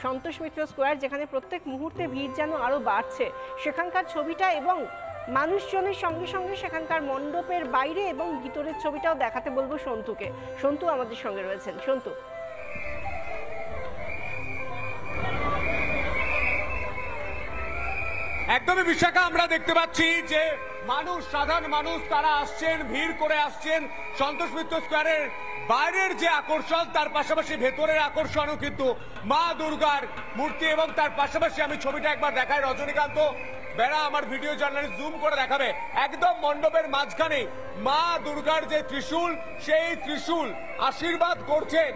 Santosh Mitra square, যেখানে প্রত্যেক মুহূর্তে ভিড় যেন আরও বাড়ছে, সেখানকার ছবিটা এবং মানুষজনের সঙ্গে সঙ্গে সেখানকার মণ্ডপের বাইরে এবং ভিতরের ছবিটাও দেখাতে বলবো সন্তুকে। সন্তু আমাদের সঙ্গে রয়েছেন। সন্তু, একদমই বিশাখা, আমরা দেখতে পাচ্ছি যে মানুষ, সাধারণ মানুষ তারা আসছেন, ভিড় করে আসছেন সন্তোষ মিত্র স্কোয়ারের বাইরের যে আকর্ষণ, তার পাশাপাশি ভেতরের আকর্ষণও কিন্তু মা দুর্গার মূর্তি। এবং তার পাশাপাশি আমি ছবিটা একবার দেখাই, রজনীকান্ত বেড়া আমার ভিডিও জার্নালিস্ট জুম করে দেখাবে, একদম মণ্ডপের মাঝখানে মা দুর্গার যে ত্রিশূল, সেই ত্রিশূল আশীর্বাদ করছেন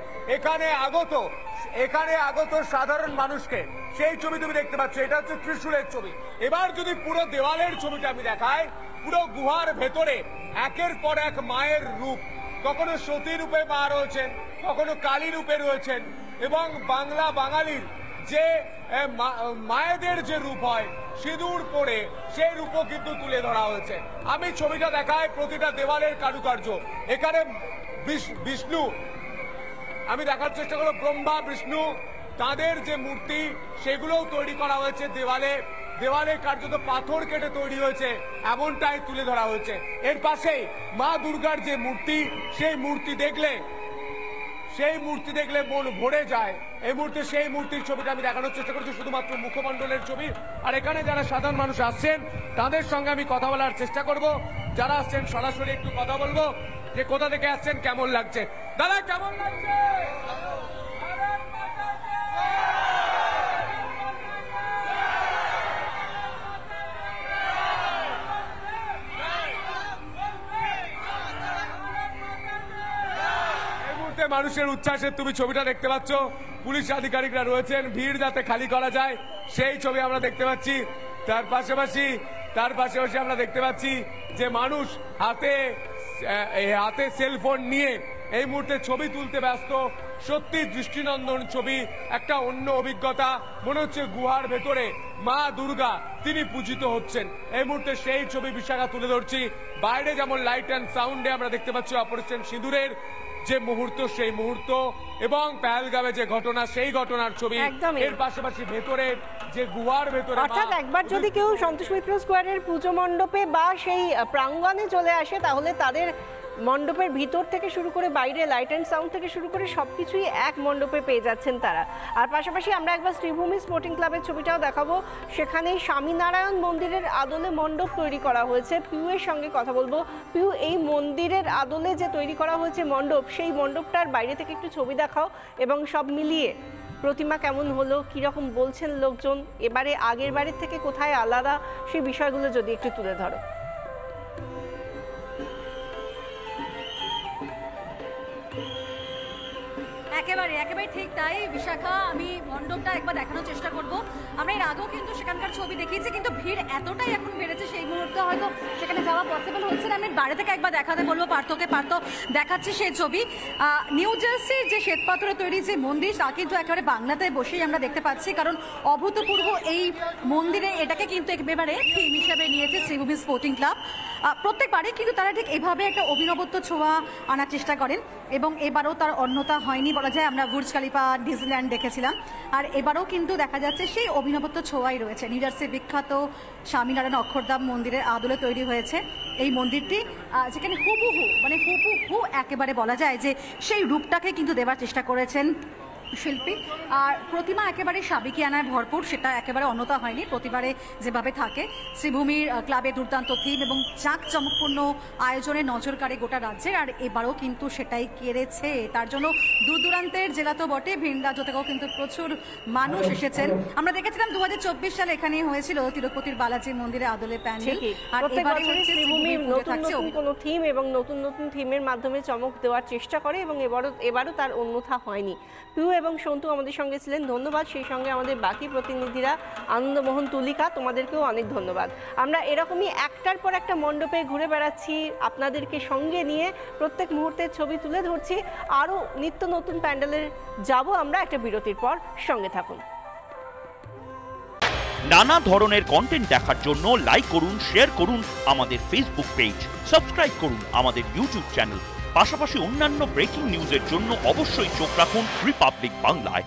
এখানে আগত সাধারণ মানুষকে। সেই ছবি তুমি দেখতে পাচ্ছ, এটা হচ্ছে ত্রিশূলের ছবি। এবার যদি পুরো দেওয়ালের ছবিটা আমি দেখাই, পুরো গুহার ভেতরে একের পর এক মায়ের রূপ, কখনো সতী রূপে মা রয়েছেন, কখনো কালী রূপে রয়েছেন, এবং বাঙালির যে মায়েদের যে রূপ হয় সিঁদুর পরে, সেই রূপও কিন্তু তুলে ধরা হয়েছে। আমি ছবিটা দেখাই, প্রতিটা দেওয়ালের কারুকার্য। এখানে বিষ্ণু, আমি দেখার চেষ্টা করব, ব্রহ্মা বিষ্ণু তাদের যে মূর্তি সেগুলোও তৈরি করা হয়েছে দেওয়ালে কার্যত পাথর কেটে তৈরি হয়েছে, এমনটাই তুলে ধরা হয়েছে। এর পাশেই মা দুর্গার যে মূর্তি, সেই মূর্তি দেখলে মন ভরে যায়। এই মুহূর্তে সেই মূর্তির ছবিটা আমি দেখানোর চেষ্টা করছি, শুধুমাত্র মুখমণ্ডলের ছবি। আর এখানে যারা সাধারণ মানুষ আসছেন তাদের সঙ্গে আমি কথা বলার চেষ্টা করব। যারা আসছেন সরাসরি একটু কথা বলবো যে কোথা থেকে আসছেন, কেমন লাগছে। দাদা, কেমন লাগছে? মানুষের উচ্ছ্বাসের তুমি ছবিটা দেখতে পাচ্ছ, পুলিশ আধিকারিকরা রয়েছেন, ভিড় যাতে খালি করা যায় সেই ছবি আমরা দেখতে পাচ্ছি। তার পাশাপাশি আমরা দেখতে পাচ্ছি যে মানুষ হাতে সেলফোন নিয়ে এই মুহূর্তে ছবি তুলতে ব্যস্ত। সত্যি দৃষ্টিনন্দন ছবি, একটা অন্য অভিজ্ঞতা। মনে হচ্ছে গুহার ভেতরে মা দুর্গা তিনি পূজিত হচ্ছেন। এই মুহূর্তে সেই ছবি বিশাখা তুলে ধরছি। বাইরে যেমন লাইট অ্যান্ড সাউন্ডে আমরা দেখতে পাচ্ছি অপারেশন সিঁদুরের যে মুহূর্ত, সেই মুহূর্ত, এবং পেহেলগামে যে ঘটনা, সেই ঘটনার ছবি। এর পাশাপাশি ভেতরের যে গুহার ভেতরে, অর্থাৎ একবার যদি কেউ সন্তোষ মিত্র স্কোয়ারের পুজো মণ্ডপে বা সেই প্রাঙ্গণে চলে আসে, তাহলে তাদের মণ্ডপের ভিতর থেকে শুরু করে বাইরে লাইট অ্যান্ড সাউন্ড থেকে শুরু করে সবকিছুই এক মণ্ডপে পেয়ে যাচ্ছেন তারা। আর পাশাপাশি আমরা একবার শ্রীভূমি স্পোর্টিং ক্লাবের ছবিটাও দেখাবো। সেখানে স্বামীনারায়ণ মন্দিরের আদলে মণ্ডপ তৈরি করা হয়েছে। পিউয়ের সঙ্গে কথা বলবো। পিউ, এই মন্দিরের আদলে যে তৈরি করা হয়েছে মণ্ডপ, সেই মণ্ডপটার বাইরে থেকে একটু ছবি দেখাও, এবং সব মিলিয়ে প্রতিমা কেমন হলো, কীরকম বলছেন লোকজন, এবারে আগের বারের থেকে কোথায় আলাদা, সেই বিষয়গুলো যদি একটু তুলে ধরো। একেবারে ঠিক তাই বিশাখা, আমি মণ্ডপটা একবার দেখানোর চেষ্টা করব। আমরা এর আগেও কিন্তু সেখানকার ছবি দেখিয়েছি, কিন্তু ভিড় এতটাই এখন বেড়েছে সেই মুহূর্তে হয়তো সেখানে যাওয়া পসিবল হচ্ছে না। আমি বাইরে থেকে একবার দেখাতে বলবো পার্থ দেখাচ্ছি সেই ছবি। নিউ জার্সির যে শ্বেতপাথরে তৈরি যে মন্দির, তা কিন্তু একেবারে বাংলাতে বসেই আমরা দেখতে পাচ্ছি, কারণ অভূতপূর্ব এই মন্দিরে এটাকে কিন্তু একেবারে থিম হিসেবে নিয়েছে শ্রীভূমি স্পোর্টিং ক্লাব। প্রত্যেকবারই কিন্তু তারা ঠিক এভাবে একটা অভিনবত্ব ছোঁয়া আনার চেষ্টা করেন, এবং এবারও তার অন্যতা হয়নি বলা যায়। আমরা বুর্জ খালিফা, ডিজনিল্যান্ড দেখেছিলাম, আর এবারও কিন্তু দেখা যাচ্ছে সেই অভিনবত্ব ছোঁয়াই রয়েছে। নিউ জার্সির বিখ্যাত স্বামীনারায়ণ অক্ষরধাম মন্দিরের আদলে তৈরি হয়েছে এই মন্দিরটি, যেখানে হুবহু একেবারে বলা যায় যে সেই রূপটাকে কিন্তু দেওয়ার চেষ্টা করেছেন শিল্পী। আর প্রতিমা একেবারে সাবেকিয়ানায় ভরপুর, সেটা একেবারে অন্যতা হয়নি প্রতিবারে যেভাবে থাকে। শ্রীভূমির ক্লাবে দুর্দান্ত থিম এবং জাঁকজমকপূর্ণ আয়োজনে নজর কাড়ে গোটা রাজ্যের, আর এবারও কিন্তু সেটাই কেড়েছে। তার জন্য দূর দূরান্তের জেলা তো বটে, ভিন রাজ্য থেকেও কিন্তু প্রচুর মানুষ এসেছেন। আমরা দেখেছিলাম 2024 সালে এখানেই হয়েছিল তিরুপতির বালাজি মন্দিরে আদলে প্যান্ডেল, আর এবারে হচ্ছে শ্রীভূমির নতুন কোনো থিম এবং নতুন থিমের মাধ্যমে চমক দেওয়ার চেষ্টা করে, এবং এবারও তার অন্যথা হয়নি। পিউ এবং সন্তু আমাদের সঙ্গে ছিলেন, ধন্যবাদ। সেই সঙ্গে আমাদের বাকি প্রতিনিধিরা আনন্দমোহন, তুলিকা, তোমাদেরকেও অনেক ধন্যবাদ। আমরা এরকমই একটার পর একটা মণ্ডপে ঘুরে বেড়াচ্ছি, আপনাদেরকে সঙ্গে নিয়ে প্রত্যেক মুহূর্তের ছবি তুলে ধরছি। আরও নিত্য নতুন প্যান্ডেলের যাব আমরা একটা বিরতির পর, সঙ্গে থাকুন। নানা ধরনের কন্টেন্ট দেখার জন্য লাইক করুন, শেয়ার করুন আমাদের ফেসবুক পেজ, সাবস্ক্রাইব করুন আমাদের ইউটিউব চ্যানেল। পাশাপাশি অন্যান্য ব্রেকিং নিউজের জন্য অবশ্যই চোখ রাখুন রিপাবলিক বাংলায়।